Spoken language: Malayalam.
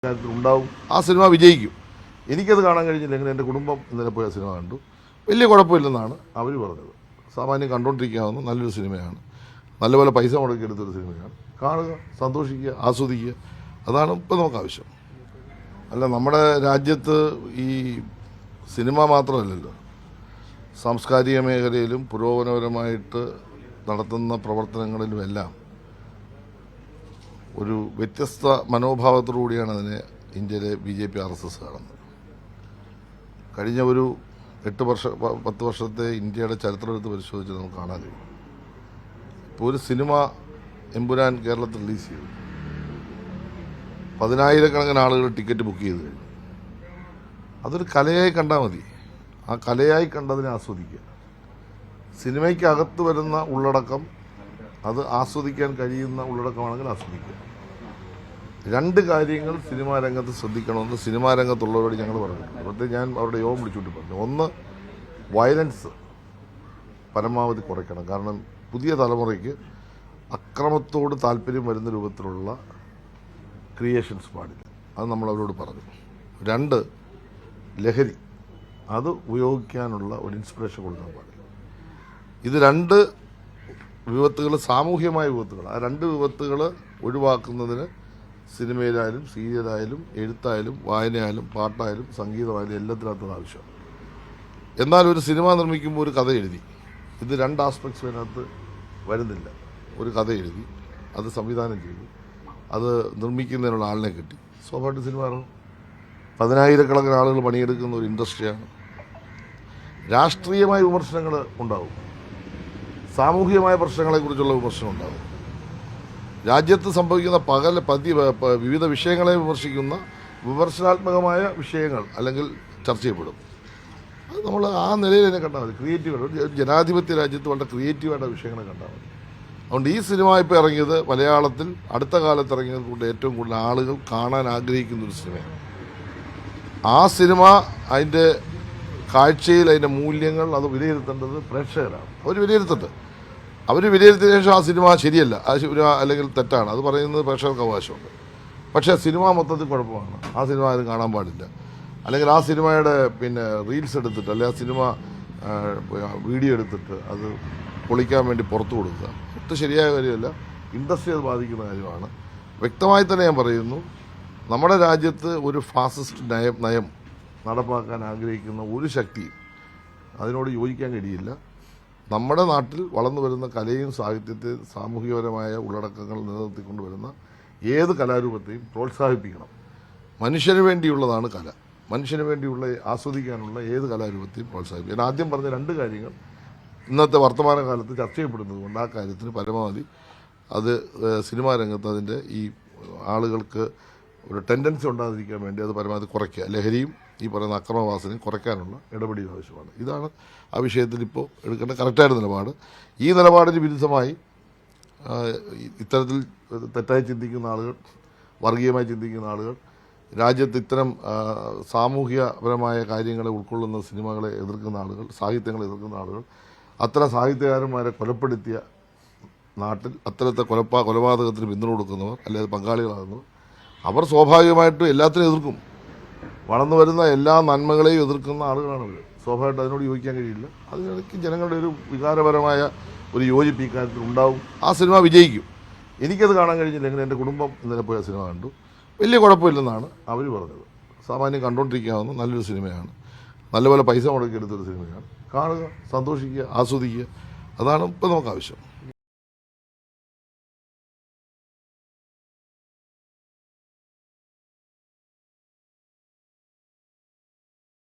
ഉണ്ടാവും. ആ സിനിമ വിജയിക്കും. എനിക്കത് കാണാൻ കഴിഞ്ഞില്ലെങ്കിൽ എൻ്റെ കുടുംബം ഇന്നലെ പോയ സിനിമ കണ്ടു. വലിയ കുഴപ്പമില്ലെന്നാണ് അവർ പറഞ്ഞത്. സാമാന്യം കണ്ടുകൊണ്ടിരിക്കാവുന്ന നല്ലൊരു സിനിമയാണ്. നല്ലപോലെ പൈസ മുടക്കിയെടുത്തൊരു സിനിമയാണ്. കാണുക, സന്തോഷിക്കുക, ആസ്വദിക്കുക. അതാണ് ഇപ്പം നമുക്ക് ആവശ്യം. അല്ല, നമ്മുടെ രാജ്യത്ത് ഈ സിനിമ മാത്രമല്ലല്ലോ, സാംസ്കാരിക മേഖലയിലും പുരോഗമനപരമായിട്ട് നടത്തുന്ന പ്രവർത്തനങ്ങളിലുമെല്ലാം ഒരു വ്യത്യസ്ത മനോഭാവത്തോടുകൂടിയാണ് അതിനെ ഇന്ത്യയിലെ BJP RSS കാണുന്നത്. കഴിഞ്ഞ ഒരു 10 വർഷത്തെ ഇന്ത്യയുടെ ചരിത്രം എടുത്ത് പരിശോധിച്ച് നമുക്ക് കാണാൻ കഴിയും. ഇപ്പോൾ ഒരു സിനിമ എമ്പുരാൻ കേരളത്തിൽ റിലീസ് ചെയ്തു, 10,000-കണക്കിന് ആളുകൾ ടിക്കറ്റ് ബുക്ക് ചെയ്ത് കഴിഞ്ഞു. അതൊരു കലയായി കണ്ടാൽ മതി. ആ കലയായി കണ്ടതിനെ ആസ്വദിക്കുക. സിനിമയ്ക്കകത്ത് വരുന്ന ഉള്ളടക്കം അത് ആസ്വദിക്കാൻ കഴിയുന്ന ഉള്ളടക്കമാണെങ്കിൽ ആസ്വദിക്കുക. രണ്ട് കാര്യങ്ങൾ സിനിമാ രംഗത്ത് ശ്രദ്ധിക്കണമെന്ന് സിനിമാ രംഗത്തുള്ളവരോട് ഞങ്ങൾ പറഞ്ഞിട്ടുണ്ട്. പ്രത്യേകം ഞാൻ അവരുടെ യോഗം വിളിച്ചുകൊണ്ട് പറഞ്ഞു. ഒന്ന്, വയലൻസ് പരമാവധി കുറയ്ക്കണം. കാരണം പുതിയ തലമുറയ്ക്ക് അക്രമത്തോട് താല്പര്യം വരുന്ന രൂപത്തിലുള്ള ക്രിയേഷൻസ് പാടില്ല. അത് നമ്മൾ അവരോട് പറഞ്ഞു. രണ്ട്, ലഹരി അത് ഉപയോഗിക്കാനുള്ള ഒരു ഇൻസ്പിറേഷൻ കൊടുക്കാൻ പാടില്ല. ഇത് രണ്ട് വിപത്തുകൾ, സാമൂഹ്യമായ വിപത്തുകൾ. ആ രണ്ട് വിപത്തുകൾ ഒഴിവാക്കുന്നതിന് സിനിമയിലായാലും സീരിയലായാലും എഴുത്തായാലും വായനയായാലും പാട്ടായാലും സംഗീതമായാലും എല്ലാത്തിനകത്തും ആവശ്യമാണ്. എന്നാൽ ഒരു സിനിമ നിർമ്മിക്കുമ്പോൾ ഒരു കഥ എഴുതി, ഇത് രണ്ട് ആസ്പെക്ട്സ് അതിനകത്ത് വരുന്നില്ല. ഒരു കഥ എഴുതി, അത് സംവിധാനം ചെയ്തു, അത് നിർമ്മിക്കുന്നതിനുള്ള ആളിനെ കിട്ടി, സ്വാഭാവികമായിട്ട് സിനിമ ഇറങ്ങും. 10,000-കണക്കിന് ആളുകൾ പണിയെടുക്കുന്ന ഒരു ഇൻഡസ്ട്രിയാണ്. രാഷ്ട്രീയമായ വിമർശനങ്ങൾ ഉണ്ടാവും, സാമൂഹികമായ പ്രശ്നങ്ങളെക്കുറിച്ചുള്ള വിമർശനം ഉണ്ടാകും. രാജ്യത്ത് സംഭവിക്കുന്ന വിവിധ വിഷയങ്ങളെ വിമർശിക്കുന്ന വിമർശനാത്മകമായ വിഷയങ്ങൾ അല്ലെങ്കിൽ ചർച്ച ചെയ്യപ്പെടും. അത് നമ്മൾ ആ നിലയിൽ തന്നെ കണ്ടാൽ മതി. ക്രിയേറ്റീവായിട്ട് ഒരു ജനാധിപത്യ രാജ്യത്ത് വളരെ ക്രിയേറ്റീവായിട്ട് വിഷയങ്ങളെ കണ്ടാൽ മതി. അതുകൊണ്ട് ഈ സിനിമ ഇപ്പോൾ ഇറങ്ങിയത് മലയാളത്തിൽ അടുത്ത കാലത്ത് ഇറങ്ങിയത് കൊണ്ട് ഏറ്റവും കൂടുതൽ ആളുകൾ കാണാൻ ആഗ്രഹിക്കുന്ന ഒരു സിനിമയാണ്. ആ സിനിമ അതിൻ്റെ കാഴ്ചയിൽ അതിൻ്റെ മൂല്യങ്ങൾ അത് വിലയിരുത്തേണ്ടത് പ്രേക്ഷകരാണ്. അവർ വിലയിരുത്തട്ടെ. അവർ വിലയിരുത്തിയ ശേഷം ആ സിനിമ ശരിയല്ല, ആ സിനിമ അല്ലെങ്കിൽ തെറ്റാണ്, അത് പറയുന്നത് പ്രേക്ഷകർക്ക് അവകാശമുണ്ട്. പക്ഷേ സിനിമ മൊത്തത്തിൽ കുഴപ്പമാണ്, ആ സിനിമ ആരും കാണാൻ പാടില്ല. അല്ലെങ്കിൽ ആ സിനിമയുടെ റീൽസ് എടുത്തിട്ട് അല്ലെങ്കിൽ ആ സിനിമ വീഡിയോ എടുത്തിട്ട് അത് പൊളിക്കാൻ വേണ്ടി പുറത്തു കൊടുക്കുക, ഒട്ടും ശരിയായ കാര്യമല്ല. ഇൻഡസ്ട്രി അത് ബാധിക്കുന്ന കാര്യമാണ്. വ്യക്തമായി തന്നെ ഞാൻ പറയുന്നു, നമ്മുടെ രാജ്യത്ത് ഒരു ഫാസിസ്റ്റ് നയം നടപ്പാക്കാൻ ആഗ്രഹിക്കുന്ന ഒരു ശക്തിയും അതിനോട് യോജിക്കാൻ കഴിയില്ല. നമ്മുടെ നാട്ടിൽ വളർന്നു വരുന്ന കലയും സാഹിത്യത്തെയും സാമൂഹികപരമായ ഉള്ളടക്കങ്ങൾ നിലനിർത്തിക്കൊണ്ട് വരുന്ന ഏത് കലാരൂപത്തെയും പ്രോത്സാഹിപ്പിക്കണം. മനുഷ്യന് വേണ്ടിയുള്ളതാണ് കല. മനുഷ്യന് വേണ്ടിയുള്ള ആസ്വദിക്കാനുള്ള ഏത് കലാരൂപത്തെയും പ്രോത്സാഹിപ്പിക്കും. ഞാൻ ആദ്യം പറഞ്ഞ രണ്ട് കാര്യങ്ങൾ ഇന്നത്തെ വർത്തമാനകാലത്ത് ചർച്ച ചെയ്യപ്പെടുന്നത് കൊണ്ട് ആ കാര്യത്തിന് പരമാവധി അത് സിനിമാ രംഗത്ത് അതിൻ്റെ ഈ ആളുകൾക്ക് ഒരു ടെൻഡൻസി ഉണ്ടാകാതിരിക്കാൻ വേണ്ടി അത് പരമാവധി കുറയ്ക്കുക. ലഹരിയും ഈ പറയുന്ന അക്രമവാസനയും കുറയ്ക്കാനുള്ള ഇടപെടൽ ആവശ്യമാണ്. ഇതാണ് ആ വിഷയത്തിൽ ഇപ്പോൾ എടുക്കേണ്ട കറക്റ്റായ നിലപാട്. ഈ നിലപാടിന് വിരുദ്ധമായി ഇത്തരത്തിൽ തെറ്റായി ചിന്തിക്കുന്ന ആളുകൾ, വർഗീയമായി ചിന്തിക്കുന്ന ആളുകൾ, രാജ്യത്ത് ഇത്തരം സാമൂഹ്യപരമായ കാര്യങ്ങളെ ഉൾക്കൊള്ളുന്ന സിനിമകളെ എതിർക്കുന്ന ആളുകൾ, സാഹിത്യങ്ങളെ എതിർക്കുന്ന ആളുകൾ, അത്തരം സാഹിത്യകാരന്മാരെ കൊലപ്പെടുത്തിയ നാട്ടിൽ അത്തരത്തെ കൊലപാതകത്തിന് പിന്തുണ കൊടുക്കുന്നവർ അല്ലെങ്കിൽ പങ്കാളികളാകുന്നവർ, അവർ സ്വാഭാവികമായിട്ടും എല്ലാത്തിനും എതിർക്കും. വളർന്നു വരുന്ന എല്ലാ നന്മകളെയും എതിർക്കുന്ന ആളുകളാണ് ഇവർ. സ്വാഭാവികമായിട്ട് അതിനോട് യോജിക്കാൻ കഴിയില്ല. അതിനിടയ്ക്ക് ജനങ്ങളുടെ ഒരു വികാരപരമായ ഒരു യോജിപ്പ് ഇക്കാര്യത്തിൽ ഉണ്ടാവും. ആ സിനിമ വിജയിക്കും. എനിക്കത് കാണാൻ കഴിഞ്ഞില്ലെങ്കിൽ എൻ്റെ കുടുംബം ഇന്നലെ പോയ സിനിമ കണ്ടു. വലിയ കുഴപ്പമില്ലെന്നാണ് അവർ പറഞ്ഞത്. സാമാന്യം കണ്ടുകൊണ്ടിരിക്കാവുന്ന നല്ലൊരു സിനിമയാണ്. നല്ലപോലെ പൈസ മുടക്കിയെടുത്തൊരു സിനിമയാണ്. കാണുക, സന്തോഷിക്കുക, ആസ്വദിക്കുക. അതാണ് ഇപ്പം നമുക്ക് ആവശ്യം.